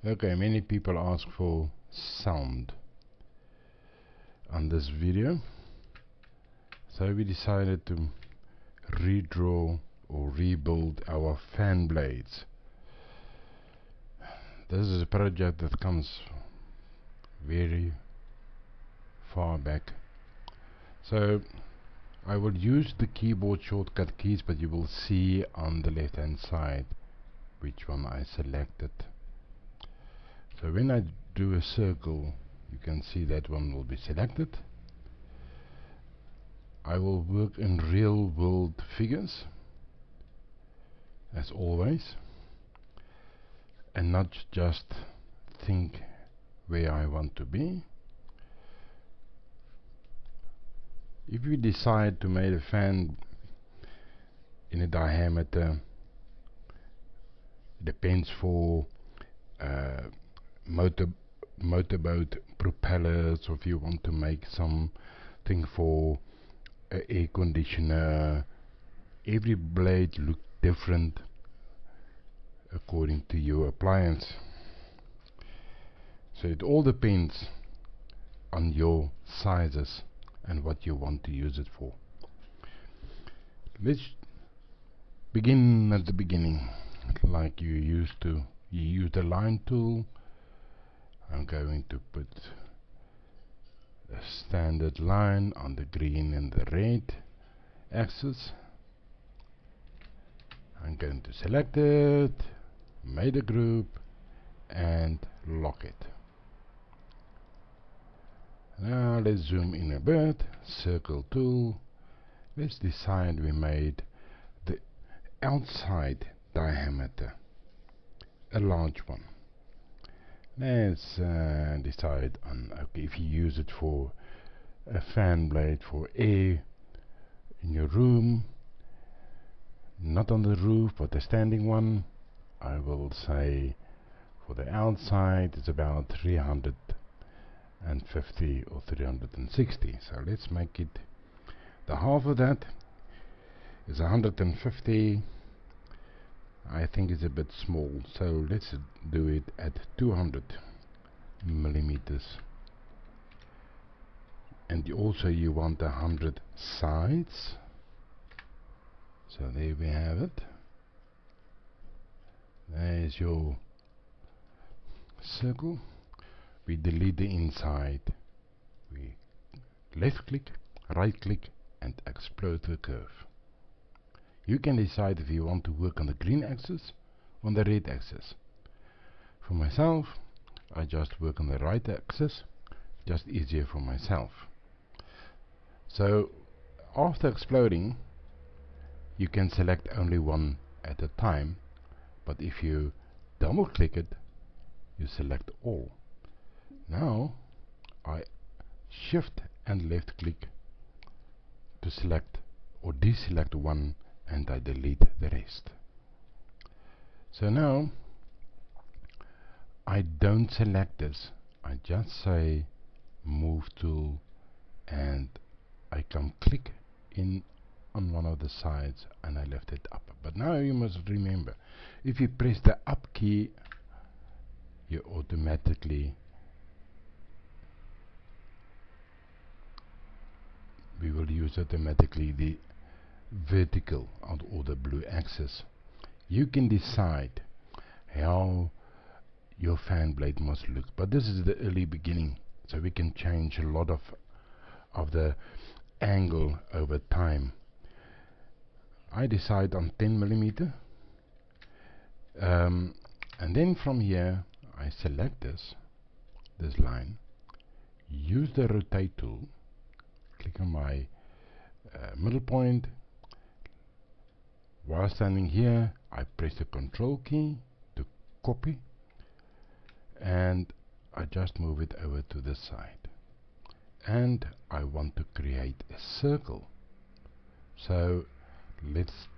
Okay, many people ask for sound on this video, so we decided to redraw or rebuild our fan blades. This is a project that comes very far back, so I will use the keyboard shortcut keys, but you will see on the left hand side which one I selected. So when I do a circle, you can see that one will be selected. I will work in real world figures as always, and not just think where I want to be. If you decide to make a fan in a diameter, depends for motorboat propellers, or if you want to make something for air conditioner, every blade looks different according to your appliance. So it all depends on your sizes and what you want to use it for. Let's begin at the beginning, like you used to. You use the line tool. I'm going to put a standard line on the green and the red axis. I'm going to select it, made a group, and lock it. Now let's zoom in a bit. Circle tool. Let's decide we made the outside diameter a large one. Let's decide on, okay, if you use it for a fan blade for air in your room, not on the roof but a standing one, I will say for the outside it's about 350 or 360. So let's make it, the half of that is 150. I think it's a bit small, so let's do it at 200 millimeters. And also you want 100 sides, so there we have it. There's your circle. We delete the inside, we left click, right click, and explode the curve. You can decide if you want to work on the green axis or on the red axis. For myself, I just work on the right axis, just easier for myself. So after exploding, you can select only one at a time, but if you double click it, you select all. Now I shift and left click to select or deselect one, and I delete the rest. So now I don't select this, I just say move tool, and I can click in on one of the sides and I left it up. But now you must remember, if you press the up key, you automatically, we will use automatically the vertical or the blue axis. You can decide how your fan blade must look, but this is the early beginning, so we can change a lot of the angle over time. I decide on 10 millimeter, and then from here I select this line, use the rotate tool, click on my middle point. While standing here, I press the control key to copy, and I just move it over to the side. And I want to create a circle, so let's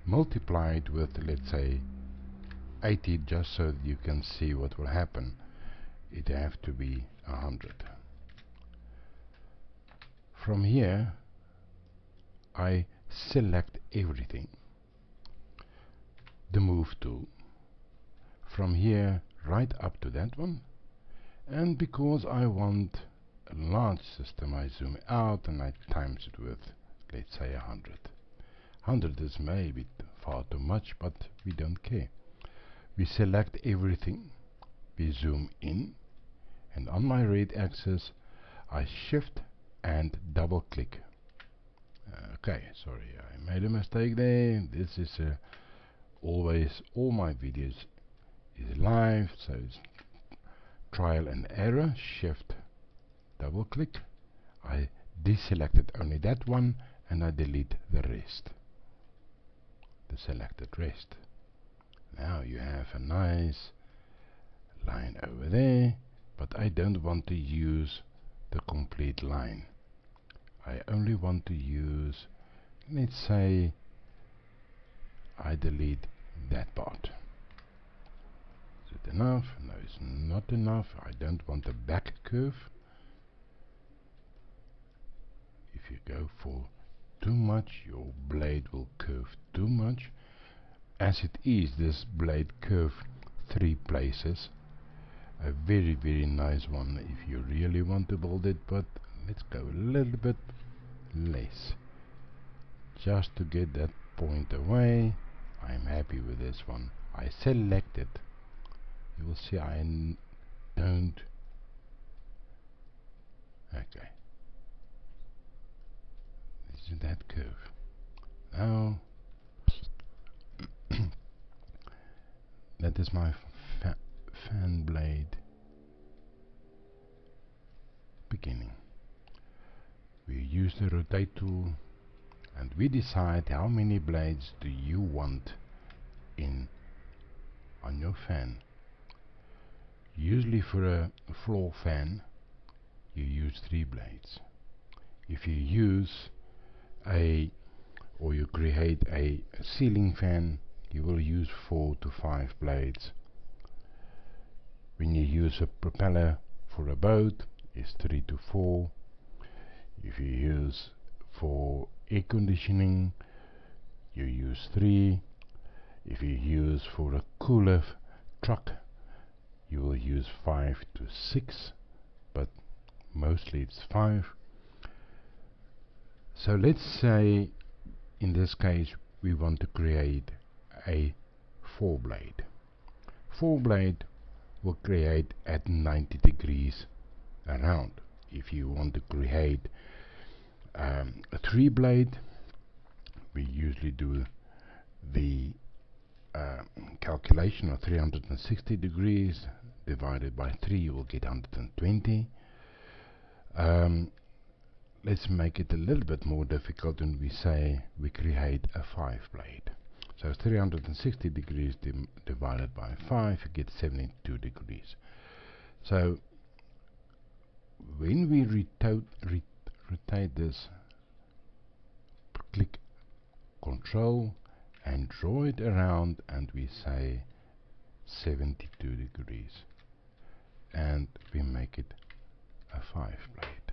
multiply it with, let's say, 80, just so that you can see what will happen. It have to be 100. From here I select everything, the move tool. From here right up to that one, and because I want a large system, I zoom out and I times it with, let's say, 100. 100 is maybe far too much, but we don't care. We select everything, we zoom in, and on my red axis I shift and double click. Okay, sorry, I made a mistake there. This is always, all my videos is live, so it's trial and error. Shift, double click. I deselected only that one and I delete the rest, the selected rest. Now you have a nice line over there, but I don't want to use the complete line. I only want to use, let's say, I delete that part. Is it enough? No, it's not enough. I don't want a back curve. If you go for too much, your blade will curve too much. As it is, this blade curve 3 places. A very, very nice one if you really want to build it, but let's go a little bit less, just to get that point away. I'm happy with this one. I select it. You will see I don't. Okay. This is that curve. Now, that is my fan blade beginning. We use the rotate tool and we decide how many blades do you want in on your fan. Usually for a floor fan you use 3 blades. If you use or you create a ceiling fan, you will use 4 to 5 blades. When you use a propeller for a boat, it's 3 to 4. If you use for air conditioning, you use 3. If you use for a cooler truck, you will use 5 to 6, but mostly it's 5. So let's say in this case we want to create a 4 blade. 4 blade will create at 90 degrees around. If you want to create a 3 blade, we usually do the calculation of 360 degrees divided by 3, you will get 120. Let's make it a little bit more difficult when we say we create a 5 blade. So 360 degrees divided by 5, you get 72 degrees. So when we rotate this, click Control and draw it around, and we say 72 degrees, and we make it a 5 blade.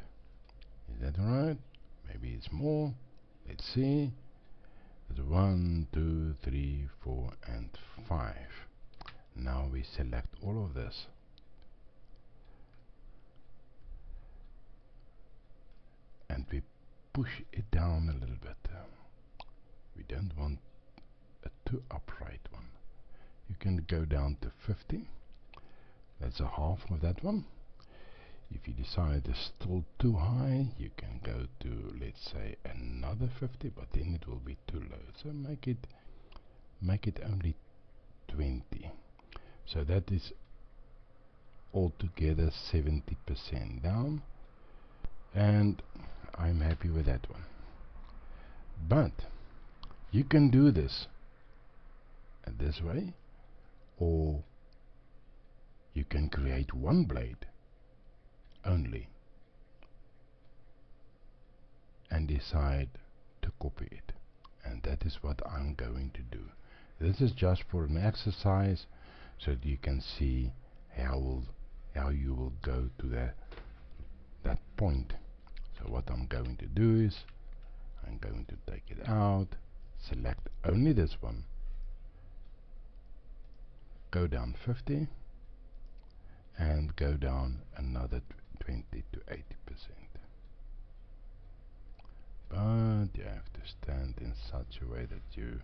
Is that alright? Maybe it's more. Let's see. There's 1, 2, 3, 4 and 5. Now we select all of this. And we push it down a little bit. We don't want a too upright one. You can go down to 50. That's a half of that one. If you decide it's still too high, you can go to, let's say, another 50, but then it will be too low. So make it only 20. So that is altogether 70% down, and I'm happy with that one. But you can do this way, or you can create 1 blade only and decide to copy it, and that is what I'm going to do. This is just for an exercise so that you can see how you will go to that point. So what I'm going to do is I'm going to take it out, select only this one, go down 50, and go down another 20 to 80%. But you have to stand in such a way that you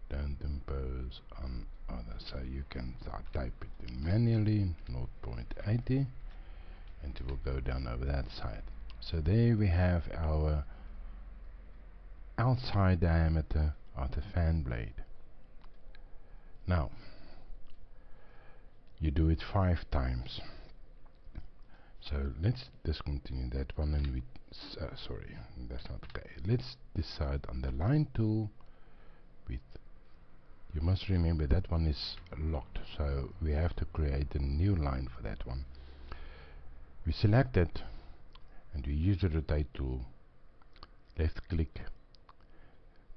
don't impose on others. So you can type it in manually 0.80 and it will go down over that side. So there we have our outside diameter of the fan blade. Now you do it 5 times. So let's discontinue that one and we sorry, that's not okay. Let's decide on the line tool with, you must remember that one is locked, so we have to create a new line for that one. We select it and we use the rotate tool, left click,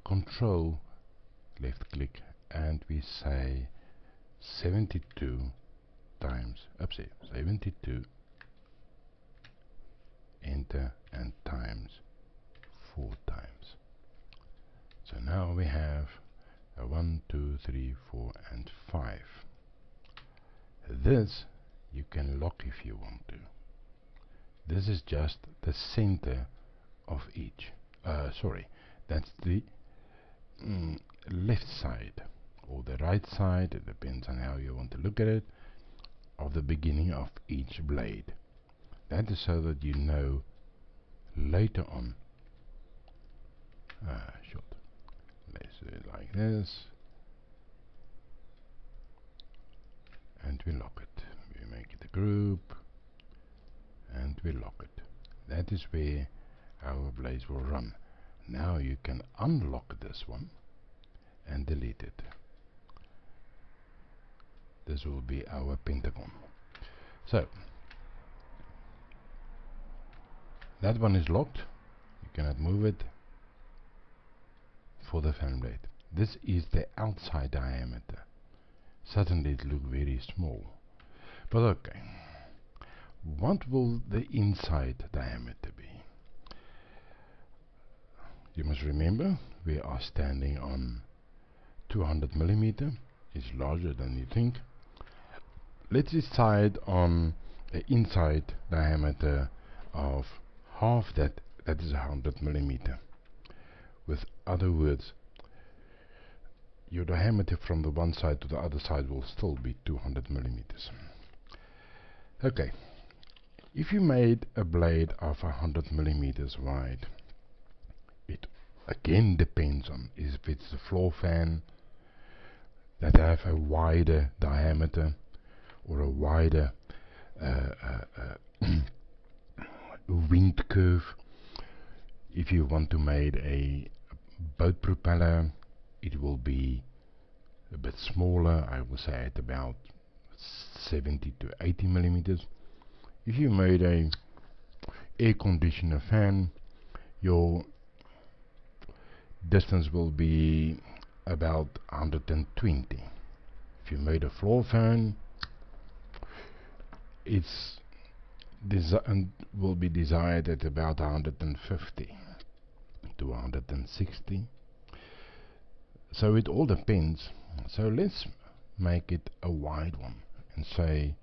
control, left click, and we say 72 times, 72, enter, and times 4 times. So now we have a 1, 2, 3, 4 and 5. This you can lock if you want to. This is just the center of each. Sorry, that's the left side or the right side, it depends on how you want to look at it, of the beginning of each blade. That is so that you know later on. Short. Let's do it like this, and we lock it. We make it a group, and we lock it. That is where our blades will run. Now you can unlock this one and delete it. This will be our pentagon. So that one is locked. You cannot move it for the fan blade. This is the outside diameter. Suddenly it looks very small. But okay. What will the inside diameter be? You must remember we are standing on 200 millimeter. It's larger than you think. Let's decide on the inside diameter of half that. That is 100 millimeter. With other words, your diameter from the one side to the other side will still be 200 millimeters. Okay, if you made a blade of 100 millimeters wide, it again depends on if it's a floor fan that have a wider diameter or a wider wind curve. If you want to make a boat propeller, it will be a bit smaller, I will say at about 70 to 80 millimeters. If you made a air conditioner fan, your distance will be about 120. If you made a floor fan, its design will be desired at about 150 to 160. So it all depends. So let's make it a wide one and say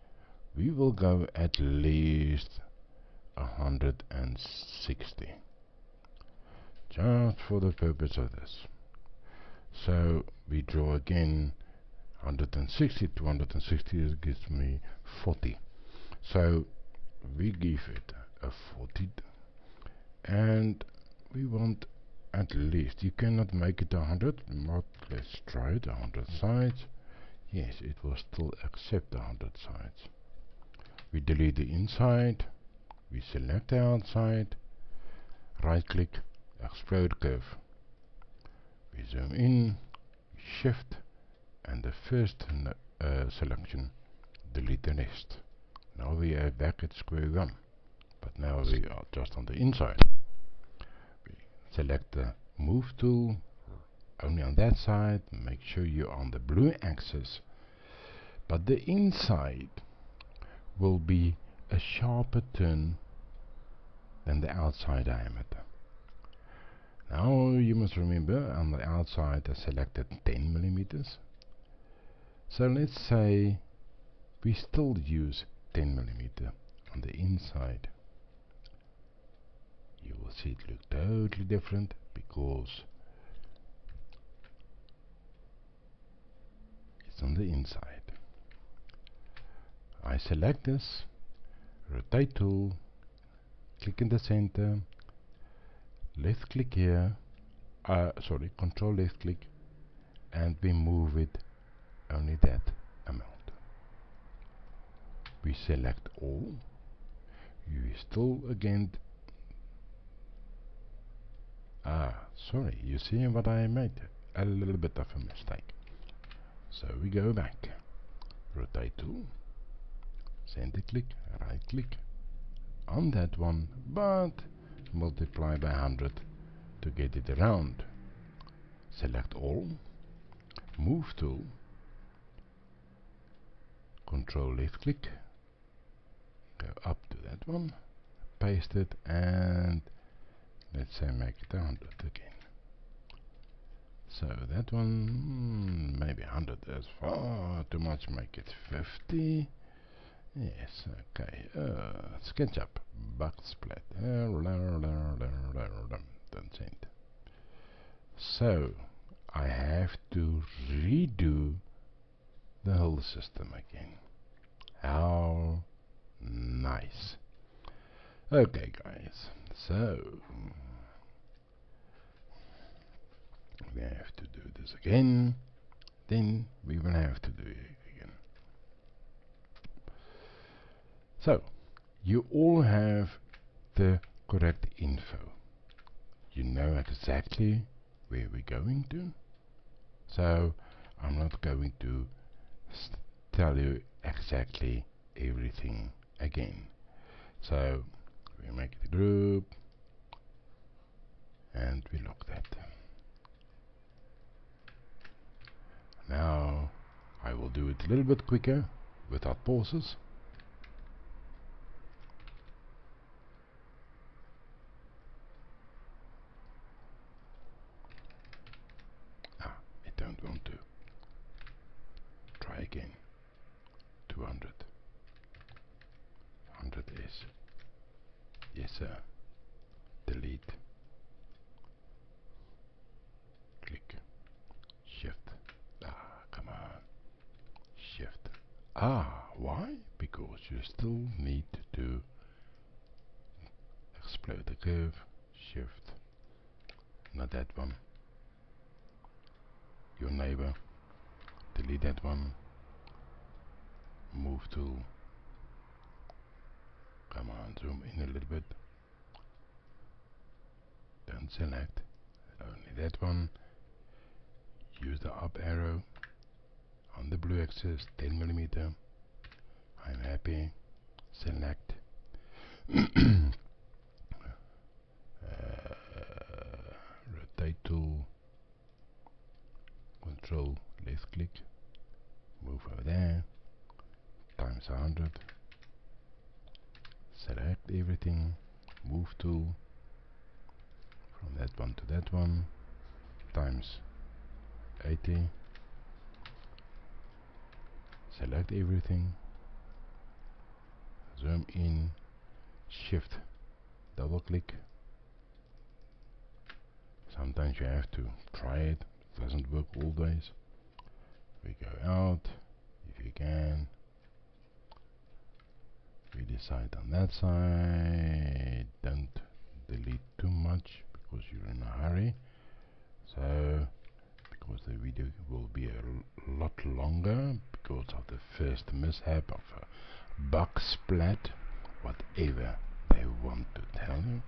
we will go at least 160, just for the purpose of this. So we draw again 160 to 160 gives me 40. So we give it a 40, and we want at least, you cannot make it 100, but let's try it, 100 sides. Yes, it will still accept 100 sides. We delete the inside, we select the outside, right click, explode curve. We zoom in, shift, and the first selection, delete the rest. Now we are back at square one, but now we are just on the inside. We select the move tool, only on that side, make sure you're on the blue axis, but the inside will be a sharper turn than the outside diameter. Now you must remember on the outside I selected 10 millimeters. So let's say we still use 10mm on the inside. You will see it look totally different because it's on the inside. I select this, rotate tool, click in the center, left click here, control left click, and we move it only that amount. We select all. You still again sorry, you see what I made? A little bit of a mistake. So we go back, rotate tool, center click, right click on that one, but multiply by 100 to get it around. Select all, move tool, control left click, go up to that one, paste it, and let's say make it 100 again. So that one, maybe 100 is far too much, make it 50. Yes, okay. SketchUp, Bug Splat. That's it. So I have to redo the whole system again. How nice. Okay, guys. So we have to do this again. Then we will have to do it again. So you all have the correct info. You know exactly where we're going to. So I'm not going to tell you exactly everything again. So we make the group and we lock that. Now I will do it a little bit quicker without pauses. I don't want to. Try again. 200. 100 is. Yes, sir. Delete. Click. Shift. Come on. Shift. Why? Because you still need to explode the curve. Shift. Not that one. Your neighbor. Delete that one. Move tool. Come on, zoom in a little bit. Don't select. Only that one. Use the up arrow on the blue axis, 10mm. I'm happy. Select. Rotate tool. Control left click. Move over there. Times 100. Select everything. Move tool. From that one to that one. Times 80. Select everything. Zoom in. Shift. Double click. Sometimes you have to try it. It doesn't work always. We go out if you can. We decide on that side. Don't delete too much because you're in a hurry. So because the video will be a lot longer because of the first mishap of a bug splat, whatever they want to tell you.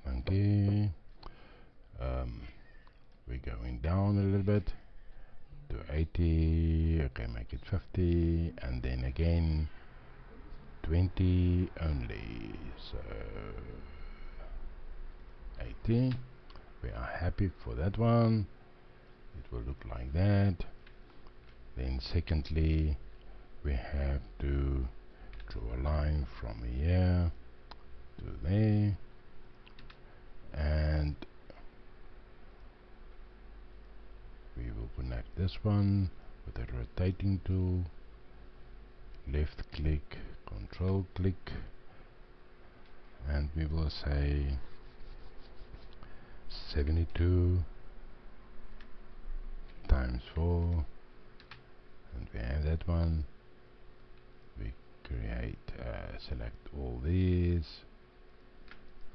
Okay. We're going down a little bit to 80. Okay, make it 50, and then again 20 only. So 80. We are happy for that one. It will look like that. Then secondly, we have to draw a line from here to there, and We will connect this one with a rotating tool, left click, control click, and we will say 72 times 4, and we have that one. We create, select all these,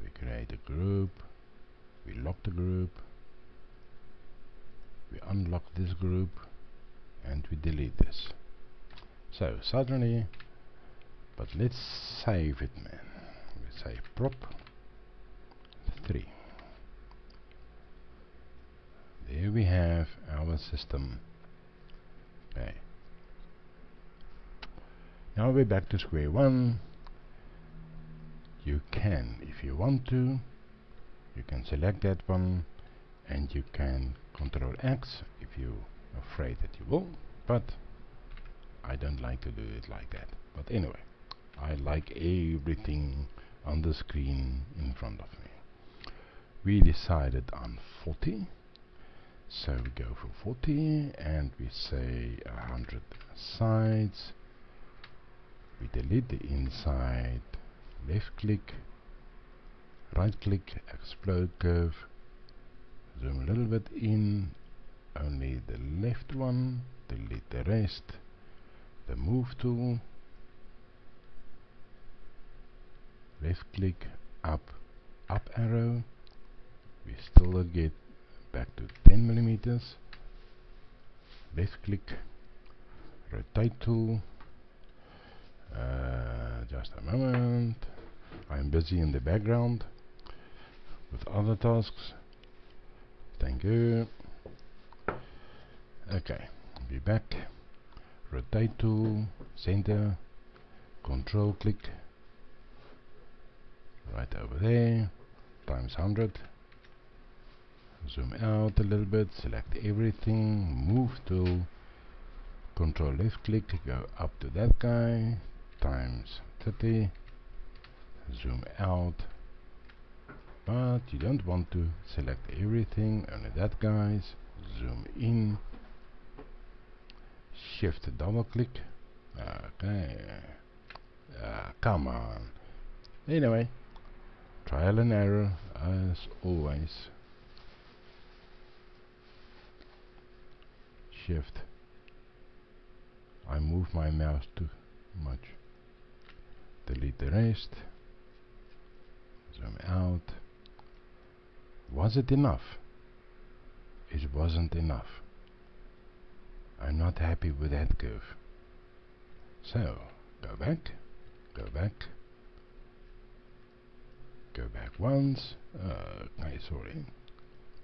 we create a group, we lock the group, we unlock this group, and we delete this. So suddenly, but let's save it, man. We say prop 3. There we have our system. Okay. Now we're back to square one. You can, if you want to, you can select that one, and you can Control X if you're afraid that you will, but I don't like to do it like that. But anyway, I like everything on the screen in front of me. We decided on 40, so we go for 40, and we say 100 sides. We delete the inside, left click, right click, explode curve, zoom a little bit in, only the left one, delete the rest, the move tool, left click, up arrow, we still get back to 10 millimeters, left click, rotate tool, just a moment, I'm busy in the background with other tasks. Thank you. Okay, be back, rotate tool, center, control click, right over there, times 100, zoom out a little bit, select everything, move tool, control left click, go up to that guy, times 30, zoom out, but you don't want to select everything, only that guys, zoom in, shift double click, okay, come on, anyway, trial and error as always, shift, I move my mouse too much, delete the rest, zoom out. Was it enough? It wasn't enough. I'm not happy with that curve. So, go back, go back, go back once, okay, sorry,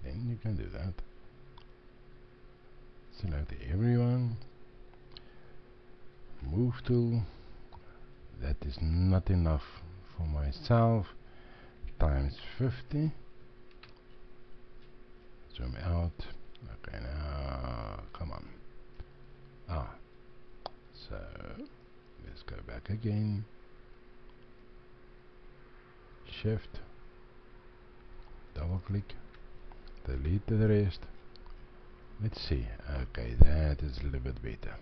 then you can do that. Select everyone, move tool, that is not enough for myself, times 50, zoom out, okay, now, come on, so, let's go back again, shift, double click, delete the rest, let's see, okay, that is a little bit better,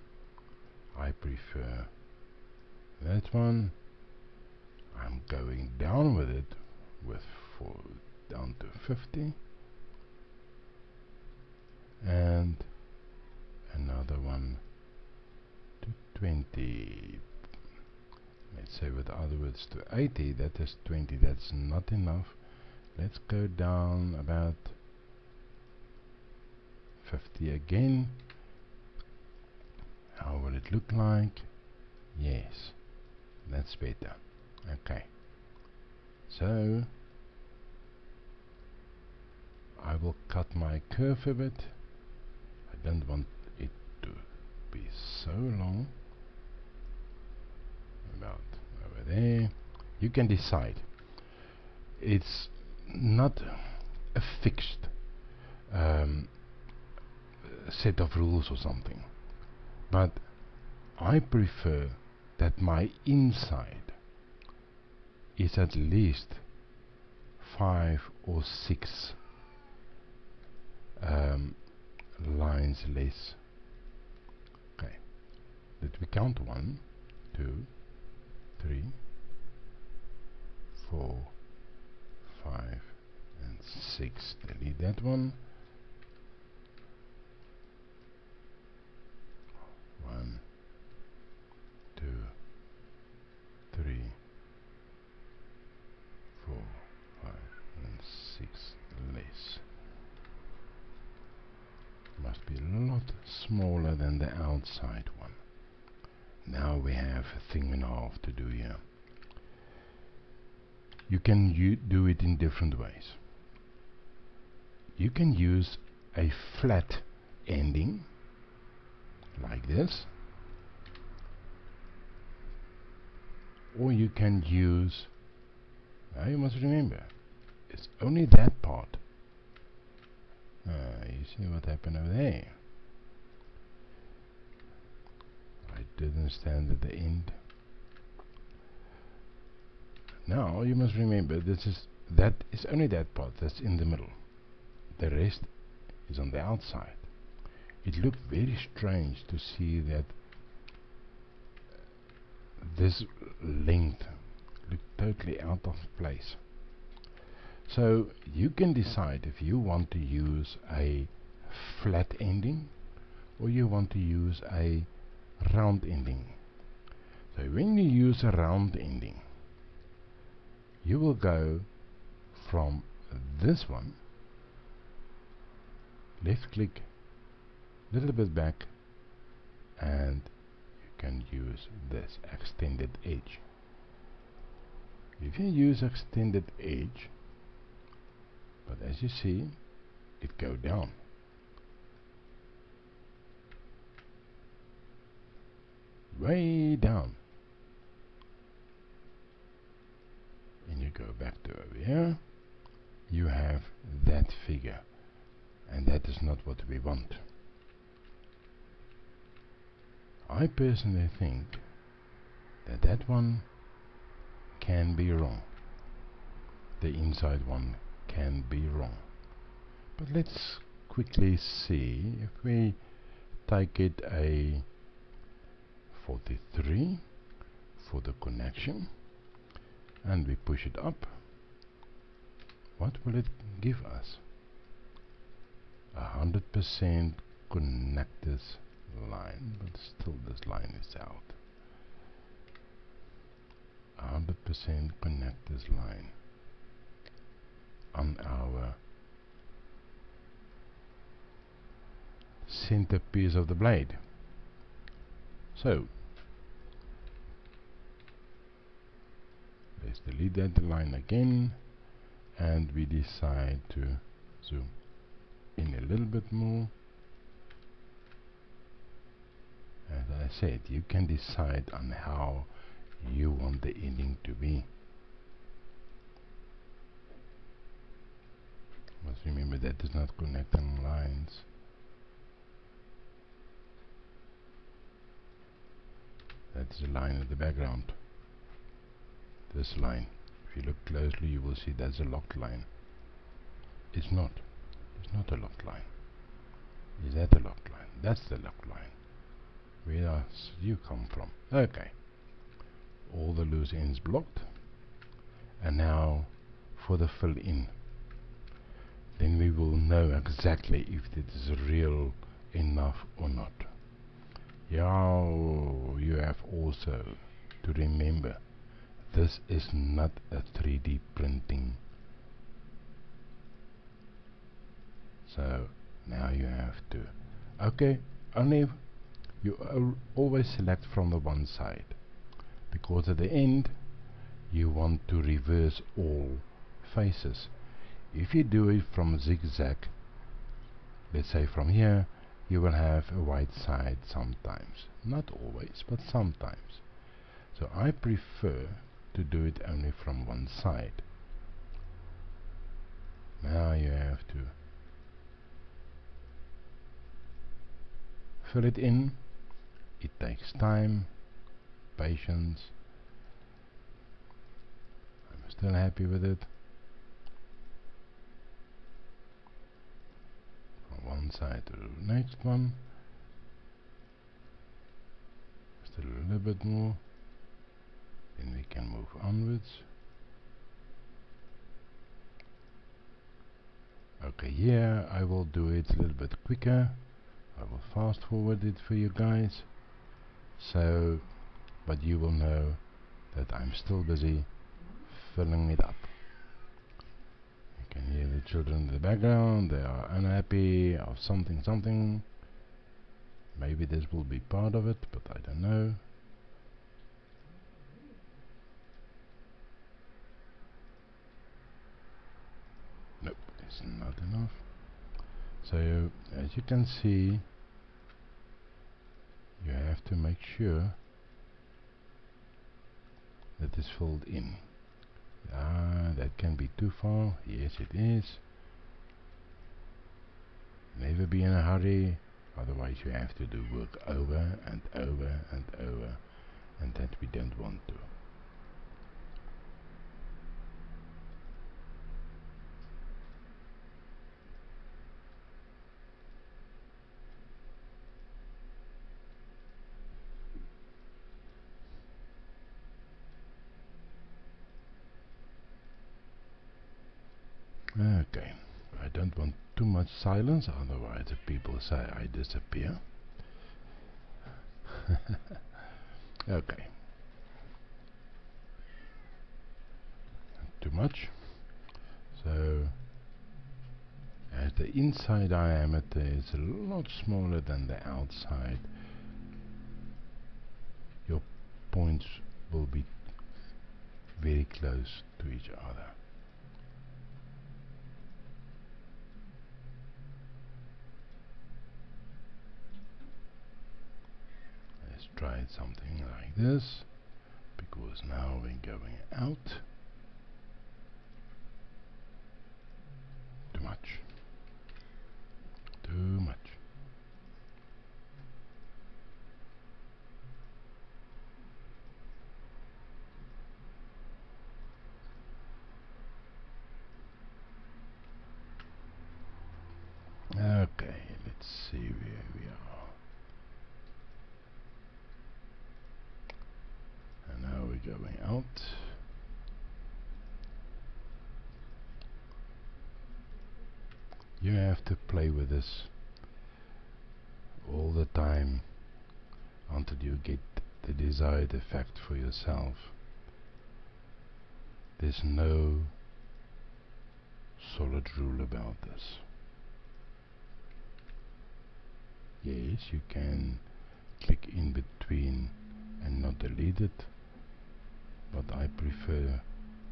I prefer that one, I'm going down with it, down to 50, and another one to 20, let's say with other words to 80, that is 20, that's not enough, let's go down about 50 again, how will it look like, yes, that's better, okay, so I will cut my curve a bit, I don't want it to be so long, about over there, you can decide, it's not a fixed set of rules or something, but I prefer that my inside is at least 5 or 6 lines less. Okay, let me count 1, 2, 3, 4, 5 and 6. Delete that one. 1, 2, 3, 4, 5 and 6 less. Must be a lot smaller than the outside one. Now we have a thing and a half to do here. You can do it in different ways. You can use a flat ending like this, or you can use, you must remember, it's only that part. You see what happened over there? I didn't stand at the end. Now you must remember that is only that part that's in the middle. The rest is on the outside. It looked very strange to see that this length looked totally out of place. So you can decide if you want to use a flat ending or you want to use a round ending. So when you use a round ending, you will go from this one, left click, little bit back, and you can use this extended edge. If you use extended edge, but as you see, it go down. Way down. And you go back to over here, you have that figure, and that is not what we want. I personally think that that one can be wrong. The inside one can be wrong. But let's quickly see if we take it a 43 for the connection and we push it up. What will it give us? 100% connectors line, but still this line is out. 100% connectors line on our centerpiece of the blade. So let's delete that line again, and we decide to zoom in a little bit more. As I said, you can decide on how you want the ending to be. Must remember that does not connect on lines. That's the line in the background. This line, if you look closely, you will see that's a locked line. It's not. It's not a locked line. Is that a locked line? That's the locked line. Where does you come from? Okay. All the loose ends blocked. And now for the fill in. Then we will know exactly if it is real enough or not. Yeah, you have also to remember, this is not a 3D printing. So now you have to, okay, only you always select from the one side, because at the end you want to reverse all faces. If you do it from zigzag, let's say from here, you will have a white side sometimes. Not always, but sometimes. So I prefer to do it only from one side. Now you have to fill it in. It takes time, patience. I'm still happy with it. From one side to the next one. Still a little bit more. Then we can move onwards. Okay, here I will do it a little bit quicker. I will fast forward it for you guys. So, but you will know that I'm still busy filling it up. You can hear the children in the background. They are unhappy of something. Maybe this will be part of it, but I don't know. Nope, it's not enough. So, as you can see, you have to make sure that is filled in. That can be too far. Yes, it is. Never be in a hurry, otherwise you have to do work over and over and over, and that we don't want to. Okay, I don't want too much silence, otherwise the people say I disappear. Okay, too much. So, as the inside diameter is a lot smaller than the outside, your points will be very close to each other. Let's try something like this, because now we're going out. Too much. Too much. Okay, let's see where we are. And now we're going out. You have to play with this all the time until you get the desired effect for yourself. There's no solid rule about this. Yes, you can click in between and not delete it, but I prefer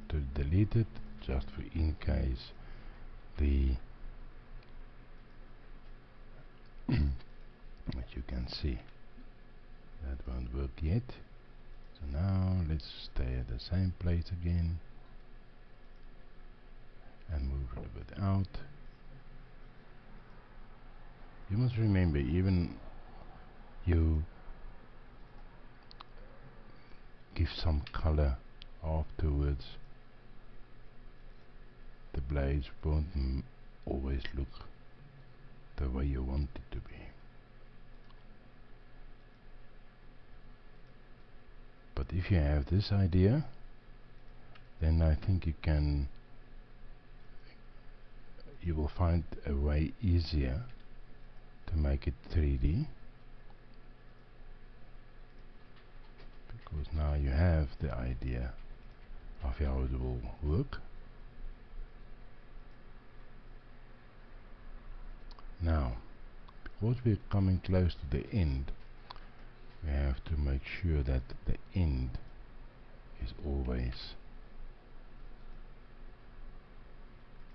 to delete it just for in case the as you can see that won't work yet. So now let's stay at the same place again and move a little bit out. You must remember, even you give some color afterwards, the blades won't always look the way you want it to be. But if you have this idea, then I think you will find a way easier to make it 3D, because now you have the idea of how it will work. Now, because we're coming close to the end, we have to make sure that the end is always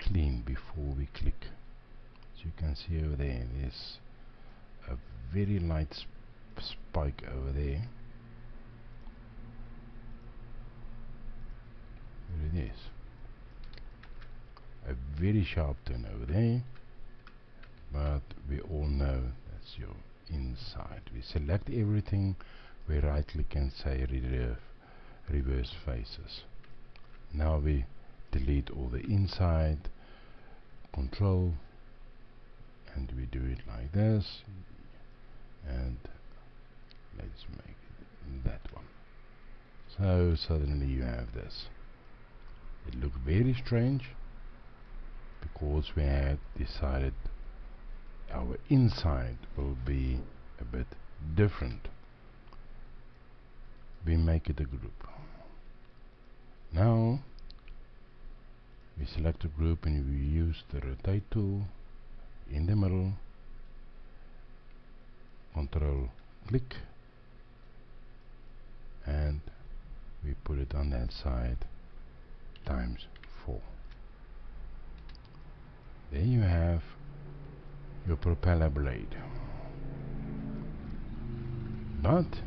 clean before we click. As you can see over there's a very light spike over there. There it is. A very sharp turn over there, but we all know that's your inside. We select everything, we right click and say reverse faces. Now we delete all the inside, control, and we do it like this, and let's make it that one. So suddenly you have this. It looked very strange because we had decided our inside will be a bit different. We make it a group. Now we select a group and we use the rotate tool in the middle, control click, and we put it on that side times 4. There you have your propeller blade. But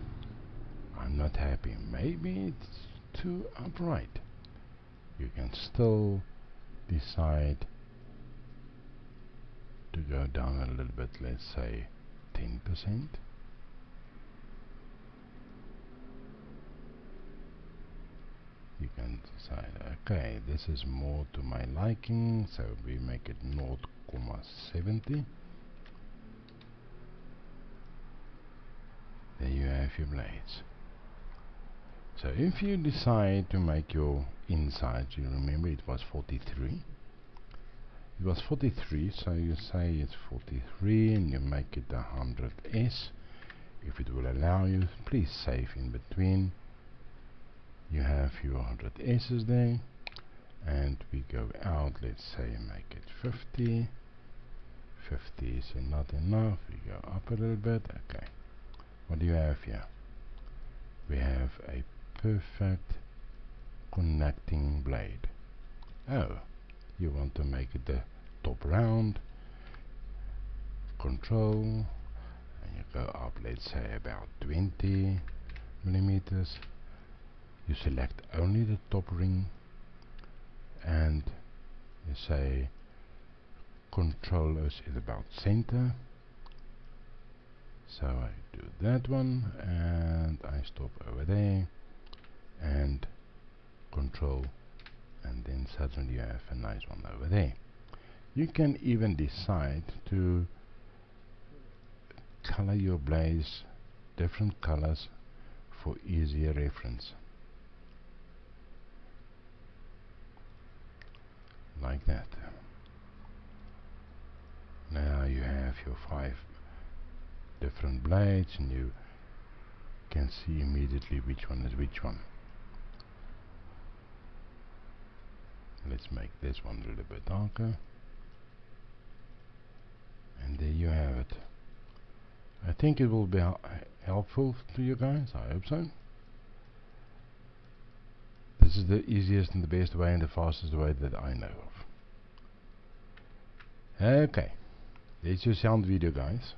I'm not happy. Maybe it's too upright. You can still decide to go down a little bit, let's say 10%. You can decide, okay, this is more to my liking, so we make it 0.70. There you have your blades. So if you decide to make your insides, you remember it was 43. It was 43, so you say it's 43 and you make it 100s. If it will allow you, please save in between. You have your 100s's there, and we go out, let's say make it 50. 50 is not enough, we go up a little bit. Okay, what do you have here? We have a perfect connecting blade. Oh, you want to make it the top round, control, and you go up, let's say about 20 millimeters. You select only the top ring and you say control is about center. So I do that one and I stop over there and control, and then suddenly you have a nice one over there. You can even decide to color your blades different colors for easier reference. Like that. Now you have your 5 different blades and you can see immediately which one is which one. Let's make this one a little bit darker, and there you have it. I think it will be helpful to you guys, I hope so. This is the easiest and the best way and the fastest way that I know of. Okay, there's your sound video, guys.